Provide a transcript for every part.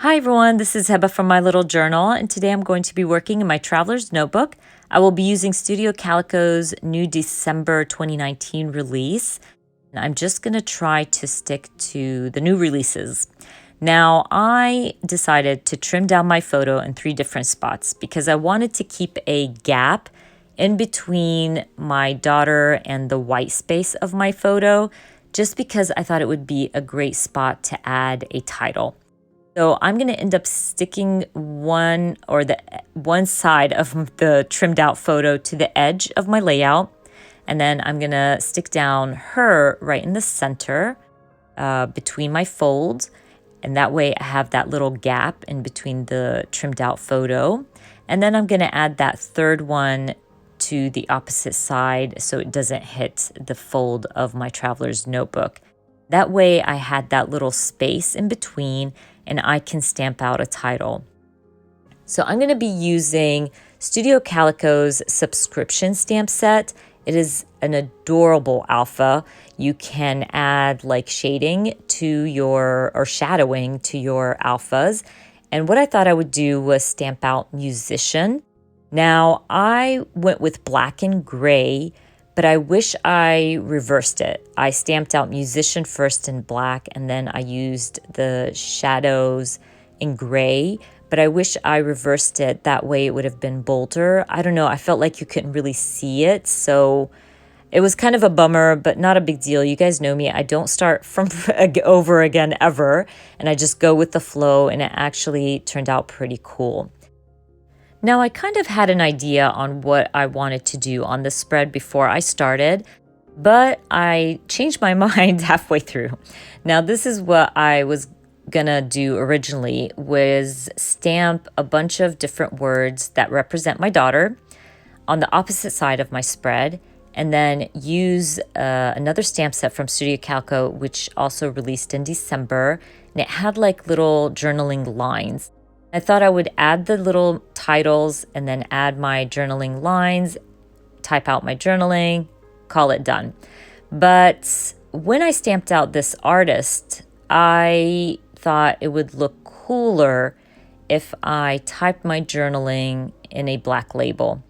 Hi everyone, this is Heba from My Little Journal, and today I'm going to be working in my traveler's notebook. I will be using Studio Calico's new December 2019 release, and I'm just going to try to stick to the new releases. Now, I decided to trim down my photo in 3 different spots because I wanted to keep a gap in between my daughter and the white space of my photo, just because I thought it would be a great spot to add a title. So I'm going to end up sticking one side of the trimmed out photo to the edge of my layout. And then I'm going to stick down her right in the center between my folds. And that way I have that little gap in between the trimmed out photo. And then I'm going to add that third one to the opposite side so it doesn't hit the fold of my traveler's notebook. That way I had that little space in between and I can stamp out a title. So I'm going to be using Studio Calico's subscription stamp set. It is an adorable alpha. You can add like shading to your, or shadowing to your alphas. And what I thought I would do was stamp out musician. Now I went with black and gray, but I wish I reversed it. I stamped out musician first in black, and then I used the shadows in gray, but I wish I reversed it. That way it would have been bolder. I don't know, I felt like you couldn't really see it, so it was kind of a bummer, but not a big deal. You guys know me, I don't start from over again ever, and I just go with the flow, and it actually turned out pretty cool. Now, I kind of had an idea on what I wanted to do on the spread before I started, but I changed my mind halfway through. Now, this is what I was gonna do originally, was stamp a bunch of different words that represent my daughter on the opposite side of my spread, and then use another stamp set from Studio Calico, which also released in December, and it had like little journaling lines. I thought I would add the little titles and then add my journaling lines, type out my journaling, call it done. But when I stamped out this artist, I thought it would look cooler if I typed my journaling in a black label.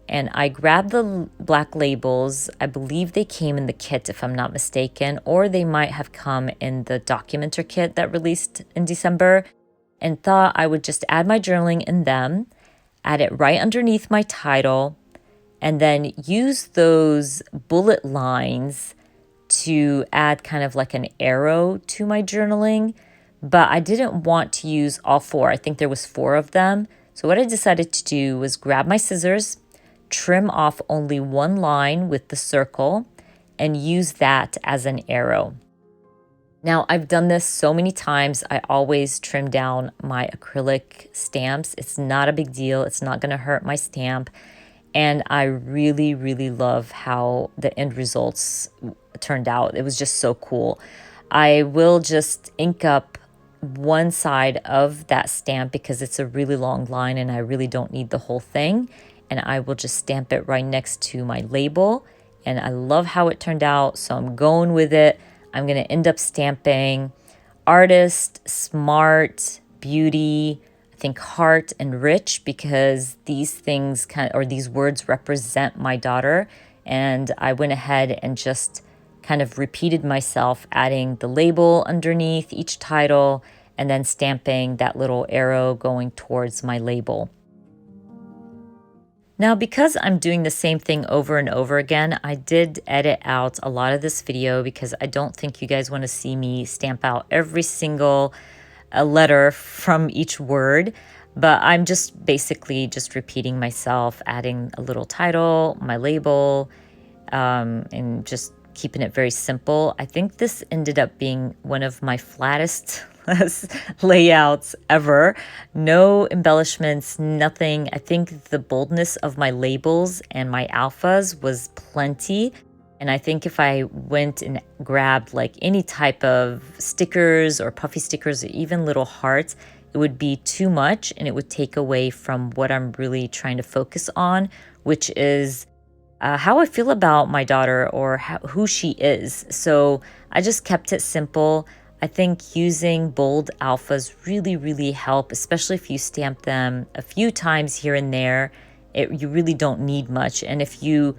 And I grabbed the black labels. I believe they came in the kit, if I'm not mistaken, or they might have come in the Documenter kit that released in December, and thought I would just add my journaling in them, add it right underneath my title, and then use those bullet lines to add kind of like an arrow to my journaling. But I didn't want to use all 4. I think there was 4 of them. So what I decided to do was grab my scissors, trim off only 1 line with the circle, and use that as an arrow. Now, I've done this so many times. I always trim down my acrylic stamps. It's not a big deal. It's not going to hurt my stamp. And I really, really love how the end results turned out. It was just so cool. I will just ink up one side of that stamp because it's a really long line and I really don't need the whole thing. And I will just stamp it right next to my label. And I love how it turned out, so I'm going with it. I'm going to end up stamping artist, smart, beauty, I think heart, and rich, because these things these words represent my daughter. And I went ahead and just kind of repeated myself, adding the label underneath each title and then stamping that little arrow going towards my label. Now, because I'm doing the same thing over and over again, I did edit out a lot of this video because I don't think you guys want to see me stamp out every single letter from each word. But I'm just basically just repeating myself, adding a little title, my label, and just keeping it very simple. I think this ended up being one of my flattest layouts ever. No embellishments, nothing. I think the boldness of my labels and my alphas was plenty. And I think if I went and grabbed like any type of stickers or puffy stickers or even little hearts, it would be too much and it would take away from what I'm really trying to focus on, which is how I feel about my daughter or who she is. So I just kept it simple. I think using bold alphas really help, especially if you stamp them a few times here and there. You really don't need much. And if you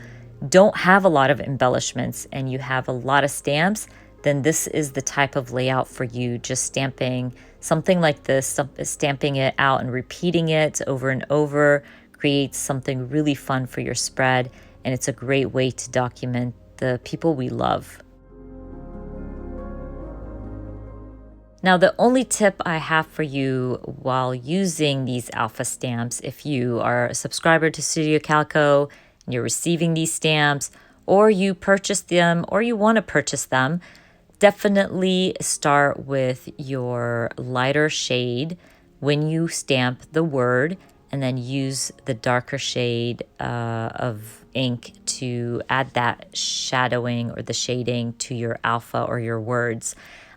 don't have a lot of embellishments and you have a lot of stamps, then this is the type of layout for you. Just stamping something like this, stamping it out and repeating it over and over creates something really fun for your spread. And it's a great way to document the people we love. Now, the only tip I have for you while using these alpha stamps, if you are a subscriber to Studio Calico and you're receiving these stamps, or you purchased them, or you want to purchase them, definitely start with your lighter shade when you stamp the word, and then use the darker shade of ink to add that shadowing or the shading to your alpha or your words.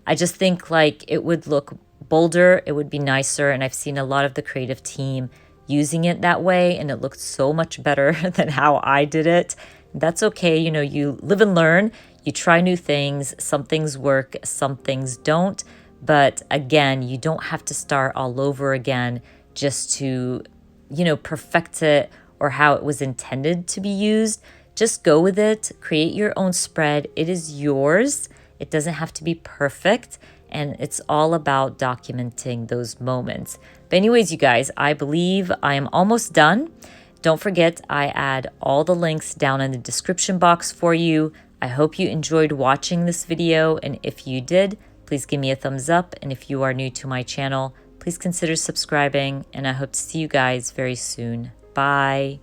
I just think like it would look bolder, it would be nicer, and I've seen a lot of the creative team using it that way, and it looked so much better than how I did it. That's okay, you know, you live and learn, you try new things, some things work, some things don't, but again, you don't have to start all over again just to, you know, perfect it or how it was intended to be used. Just go with it, create your own spread, it is yours. It doesn't have to be perfect, and it's all about documenting those moments. But anyways, you guys, I believe I am almost done. Don't forget, I add all the links down in the description box for you. I hope you enjoyed watching this video, and if you did, please give me a thumbs up. And if you are new to my channel, please consider subscribing, and I hope to see you guys very soon. Bye.